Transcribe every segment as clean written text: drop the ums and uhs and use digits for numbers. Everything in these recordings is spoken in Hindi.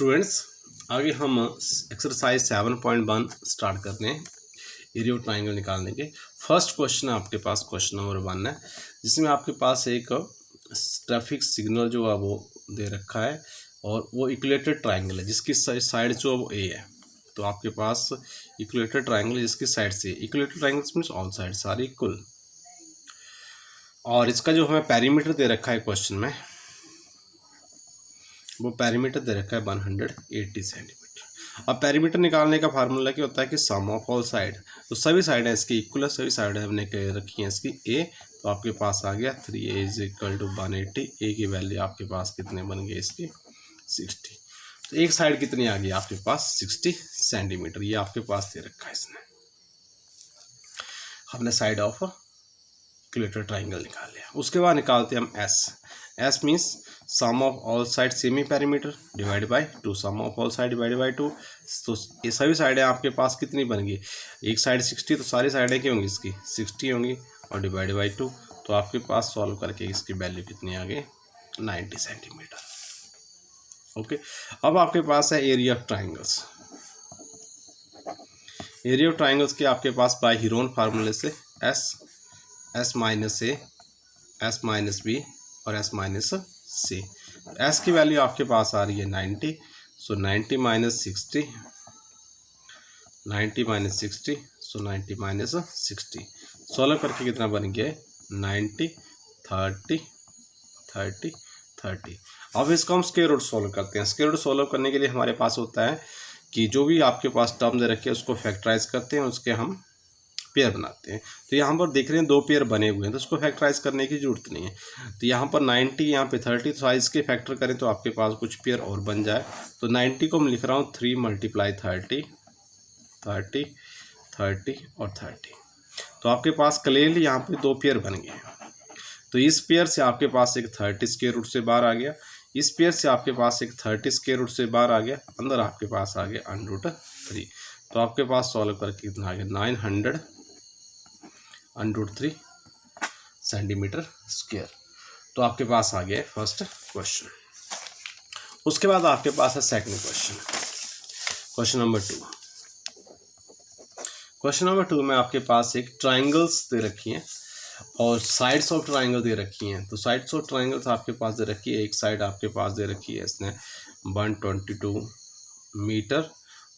स्टूडेंट्स, आगे हम एक्सरसाइज 7.1 स्टार्ट करते हैं एरिया ऑफ ट्राइंगल निकालने के। फर्स्ट क्वेश्चन आपके पास क्वेश्चन नंबर 1 है, जिसमें आपके पास एक ट्रैफिक सिग्नल जो है वो दे रखा है और वो इक्वेलेटेड ट्राइंगल है जिसकी साइड जो वो ए है। तो आपके पास इक्वेलेटेड ट्राइंगल है जिसकी साइड से इक्वेलेटेड ट्राइंगल्स मीन्स ऑल साइड सारी इक्वल। और इसका जो हमें पेरीमीटर दे रखा है क्वेश्चन में, वो पेरीमीटर दे रखा है 180 सेंटीमीटर। अब पेरीमीटर निकालने का फार्मूला क्या होता है कि सम ऑफ ऑल साइड, तो सभी साइड है इसकी इक्वल है, सभी साइड हमने रखी है इसकी ए। तो आपके पास आ गया 3a = 180। ए की वैल्यू आपके पास कितने बन गए इसकी 60। तो एक साइड कितनी आ गई आपके पास 60 सेंटीमीटर, ये आपके पास दे रखा है इसने। हमने साइड ऑफ इक्वेलेटेड ट्राइंगल निकाल लिया। उसके बाद निकालते हैं हम S means sum of all side semi perimeter divide by 2, sum of all side divide by 2। तो ये सभी साइडें आपके पास कितनी बन गई, एक साइड 60, तो सारी साइडें क्या होंगी इसकी 60 होंगी और डिवाइड बाय 2। तो आपके पास सॉल्व करके इसकी वैल्यू कितनी आ गई 90 सेंटीमीटर। ओके, अब आपके पास है area of triangles. Area of triangles के आपके पास बाय हीरोन फार्मूले से S minus A, S minus B और एस माइनस सी। एस की वैल्यू आपके पास आ रही है 90, सो 90 माइनस 60, 90 माइनस 60, सो 90 माइनस 60। 16 करके कितना बन गया 90, 30, 30, 30। अब इसको हम स्क्वायर रूट सॉल्व करते हैं। स्क्वायर रूट सॉल्व करने के लिए हमारे पास होता है कि जो भी आपके पास टर्म दे रखे हैं उसको फैक्टराइज करते हैं, उसके हम पेयर बनाते हैं। तो यहाँ पर देख रहे हैं 2 पेयर बने हुए हैं, तो उसको फैक्टराइज करने की जरूरत नहीं है। तो यहाँ पर 90, यहाँ पे 30, तो साइज के फैक्टर करें तो आपके पास कुछ पेयर और बन जाए। तो 90 को मैं लिख रहा हूँ 3 × 30, 30, 30 और 30। तो आपके पास क्लियरली यहाँ पे 2 पेयर बन गए हैं। तो इस पेयर से आपके पास एक 30 स्क्वायर रूट से बाहर आ गया, इस पेयर से आपके पास एक 30 स्क्वायर रूट से बाहर आ गया, अंदर आपके पास आ गया √3। तो आपके पास सॉल्व करके कितना आ गया 900 √3 सेंटीमीटर स्क्वायर। तो आपके पास आ गया फर्स्ट क्वेश्चन। उसके बाद आपके पास है second question, question number 2। Question number 2 में आपके पास एक ट्राइंगल्स दे रखी हैं और साइड्स ऑफ ट्राइंगल दे रखी हैं। तो साइड्स ऑफ ट्राइंगल्स आपके पास दे रखी है, एक साइड आपके पास दे रखी है इसने 122 मीटर,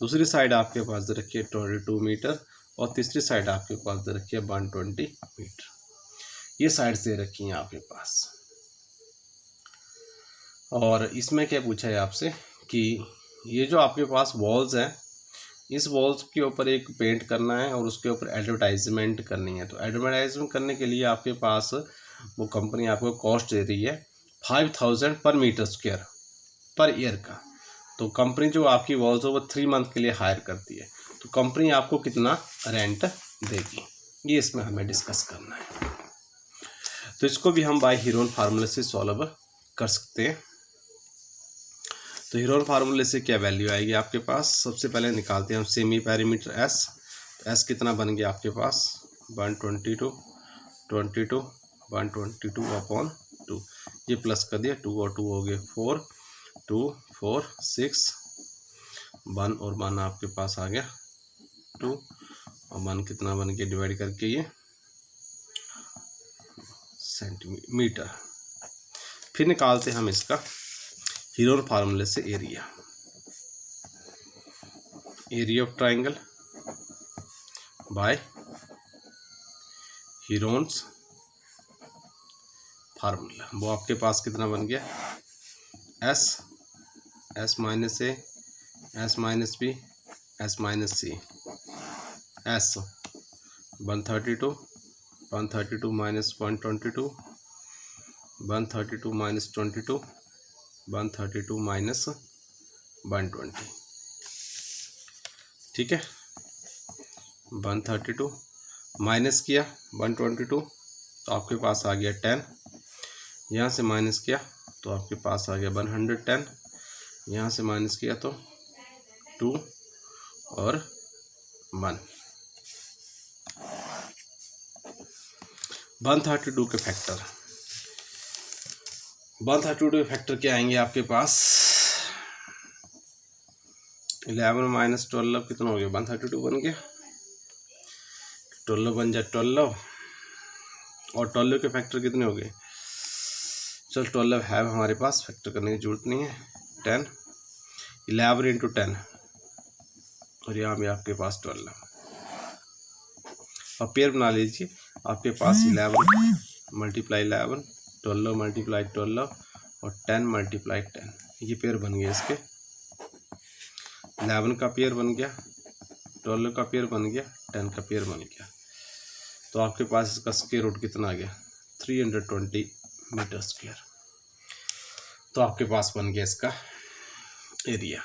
दूसरी साइड आपके पास दे रखी है 22 मीटर और तीसरी साइड आपके पास दे रखी है 120 मीटर। ये साइड्स दे रखी हैं आपके पास। और इसमें क्या पूछा है आपसे कि ये जो आपके पास वॉल्स हैं, इस वॉल्स के ऊपर एक पेंट करना है और उसके ऊपर एडवर्टाइजमेंट करनी है। तो एडवर्टाइजमेंट करने के लिए आपके पास वो कंपनी आपको कॉस्ट दे रही है 5000 पर मीटर स्क्वायर पर ईयर का। तो कंपनी जो आपकी वॉल्स है वो 3 मंथ के लिए हायर करती है, तो कंपनी आपको कितना रेंट देगी, ये इसमें हमें डिस्कस करना है। तो इसको भी हम बाय हीरोन फार्मूले से सॉल्व कर सकते हैं। तो हीरोन फार्मूले से क्या वैल्यू आएगी आपके पास, सबसे पहले निकालते हैं हम सेमी पेरीमीटर एस। तो एस कितना बन गया आपके पास 122, 22, 122/2। ये प्लस कर दिया, 2 और 2 हो गए 4, 2, 4, 6, 1 और 1 आपके पास आ गया 2 और 1 कितना बन गया डिवाइड करके ये सेंटीमीटर। फिर निकालते हैं हम इसका हीरोन फार्मूले से area of triangle by Heron's formula. वो आपके पास कितना बन गया S minus A, S minus B, S minus C. S 132, 132 minus 122, 132 minus 22, 132 minus 120। ठीक है, 132 माइनस किया 122 तो आपके पास आ गया 10, यहाँ से माइनस किया तो आपके पास आ गया 110, यहाँ से माइनस किया तो 2 और 1। 132 के फैक्टर 132 के फैक्टर क्या आएंगे आपके पास 11 माइनस 12 कितना हो गया, 132 बन गया। 12 बन जाए 12, और 12 के फैक्टर कितने हो गए, चल 12 है हमारे पास, फैक्टर करने की जरूरत नहीं है। 10, 11 इंटू 10, और यहाँ भी आपके पास 12। अब पेयर बना लीजिए, आपके पास 11 मल्टीप्लाई 11, 12 मल्टीप्लाई 12 और 10 मल्टीप्लाई 10, ये पेयर बन गया इसके। 11 का पेयर बन गया, 12 का पेयर बन गया, 10 का पेयर बन गया। तो आपके पास इसका स्क्वायर रूट कितना आ गया, 320 मीटर स्क्वायर। तो आपके पास बन गया इसका एरिया।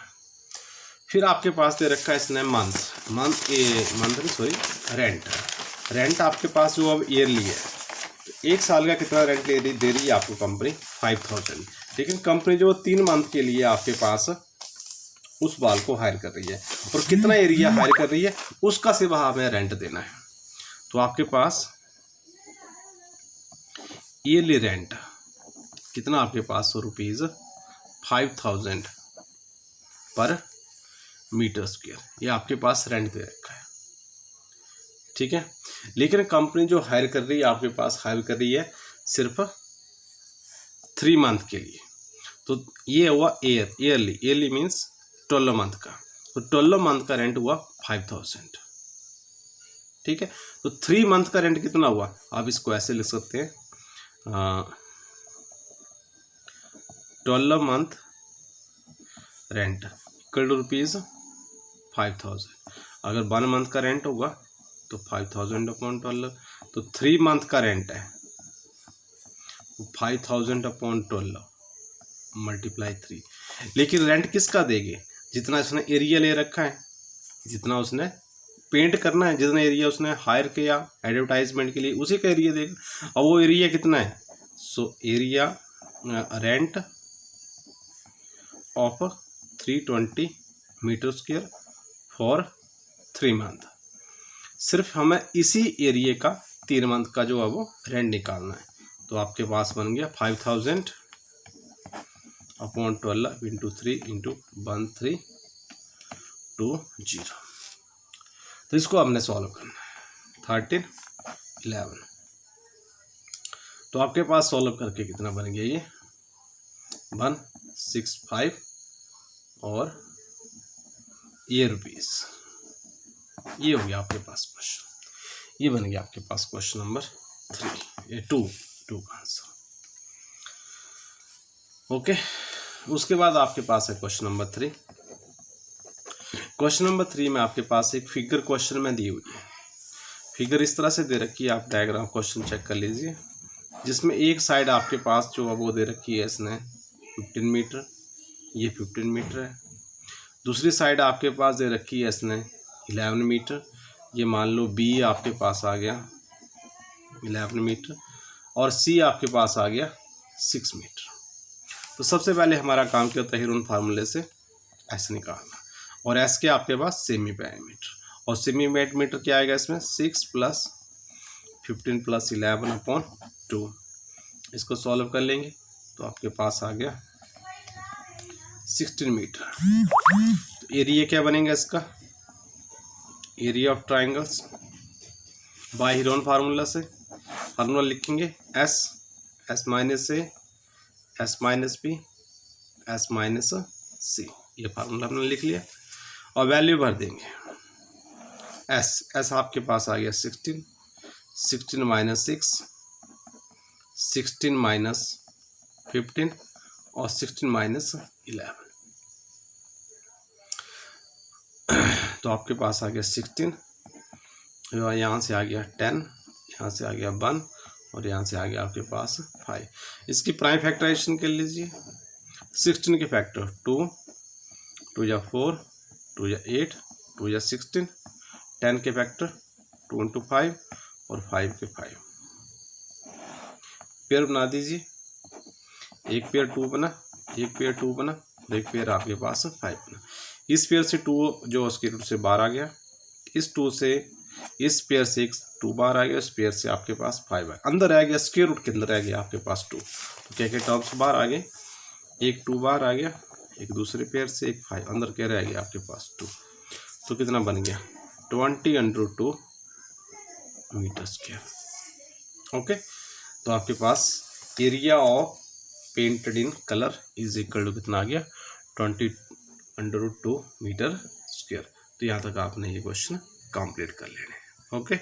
फिर आपके पास दे रखा है इसने रेंट आपके पास जो अब ईयरली है, तो 1 साल का कितना रेंट दे रही है आपको कंपनी, 5000। लेकिन कंपनी जो 3 मंथ के लिए आपके पास उस बाल को हायर कर रही है, और कितना एरिया हायर कर रही है उसका सिर्फ हमें रेंट देना है। तो आपके पास ईयरली रेंट कितना, आपके पास ₹5000 पर मीटर स्क्वायर, ये आपके पास रेंट दे रखा है, ठीक है। लेकिन कंपनी जो हायर कर रही है आपके पास, हायर कर रही है सिर्फ 3 मंथ के लिए। तो ये हुआ ईयरली मीन्स 12 मंथ का, तो 12 मंथ का रेंट हुआ 5000, ठीक है। तो 3 मंथ का रेंट कितना हुआ, आप इसको ऐसे लिख सकते हैं, 12 मंथ रेंट इक्वल टू ₹5000। अगर 1 मंथ का रेंट होगा तो 5000 अपॉन 12, तो 3 मंथ का रेंट है 5000 अपॉन 12 मल्टीप्लाई 3। लेकिन रेंट किसका देंगे, जितना उसने एरिया ले रखा है, जितना उसने पेंट करना है, जितना एरिया उसने हायर किया एडवर्टाइजमेंट के लिए, उसी का एरिया देगा। और वो एरिया कितना है, so area rent of 320 meter square for 3 month. सिर्फ हमें इसी एरिया का 3 मंथ का जो है वो रेंट निकालना है। तो आपके पास बन गया 5000 अपॉन 12 इंटू 3 इंटू 1320। तो इसको हमने सॉल्व करना है, 13, 11। तो आपके पास सॉल्व करके कितना बन गया, ये 165 और ये रुपीस। ये हो गया आपके पास क्वेश्चन, ये बन गया आपके पास क्वेश्चन नंबर 2 का आंसर। ओके, उसके बाद आपके पास है क्वेश्चन नंबर 3। क्वेश्चन नंबर 3 में आपके पास एक फिगर क्वेश्चन में दी हुई है। फिगर इस तरह से दे रखी है, आप डायग्राम क्वेश्चन चेक कर लीजिए, जिसमें एक साइड आपके पास जो है वो दे रखी है इसने 15 मीटर, ये 15 मीटर है। दूसरी साइड आपके पास दे रखी है इसने 11 मीटर, ये मान लो बी आपके पास आ गया 11 मीटर, और सी आपके पास आ गया 6 मीटर। तो सबसे पहले हमारा काम क्या होता है, हेरोन फार्मूले से ऐसे निकालना, और एस के आपके पास सेमी डायमीटर, और सेमी डायमीटर क्या आएगा इसमें 6 + 15 + 11 अपॉन 2। इसको सॉल्व कर लेंगे तो आपके पास आ गया 16 मीटर। तो एरिया क्या बनेगा इसका, area of triangles by Heron formula से, फार्मूला लिखेंगे S minus A, S minus B, S minus C, ये फार्मूला हमने लिख लिया, और वैल्यू भर देंगे। एस आपके पास आ गया 16, 16 माइनस 6, 16 माइनस 15 और 16 माइनस 11। तो आपके पास आ गया 16, यहाँ से आ गया 10, यहाँ से आ गया 1, और यहाँ से आ गया आपके पास 5। इसकी प्राइम फैक्टराइजेशन कर लीजिए। 16 के फैक्टर 2, 2 या 4, 2 या 8, 2 या 16, 10 के फैक्टर 2 × 5 और 5 के 5। पेयर बना दीजिए, एक पेयर 2 बना, एक पेयर 2 बना, एक पेयर आपके पास 5 बना। इस पेयर से 2 जो स्क्वायर रूट से बाहर आ गया, इस 2 से इस पेयर से एक 2 बाहर आ गया, इस पेयर से आपके पास 5 है, अंदर रह गया, स्क्वायर रूट के अंदर रह गया आपके पास 2। तो क्या क्या टर्म्स बाहर आ गए, एक 2 बाहर आ गया, एक दूसरे पेयर से, एक 5 अंदर क्या रह गया आपके पास 2, तो कितना बन गया 20/2 मीटर स्क्वायर। ओके, तो आपके पास area of painted in colour is equal to कितना आ गया 20/2 मीटर स्क्वायर। तो यहाँ तक आपने ये क्वेश्चन कंप्लीट कर लेने। ओके।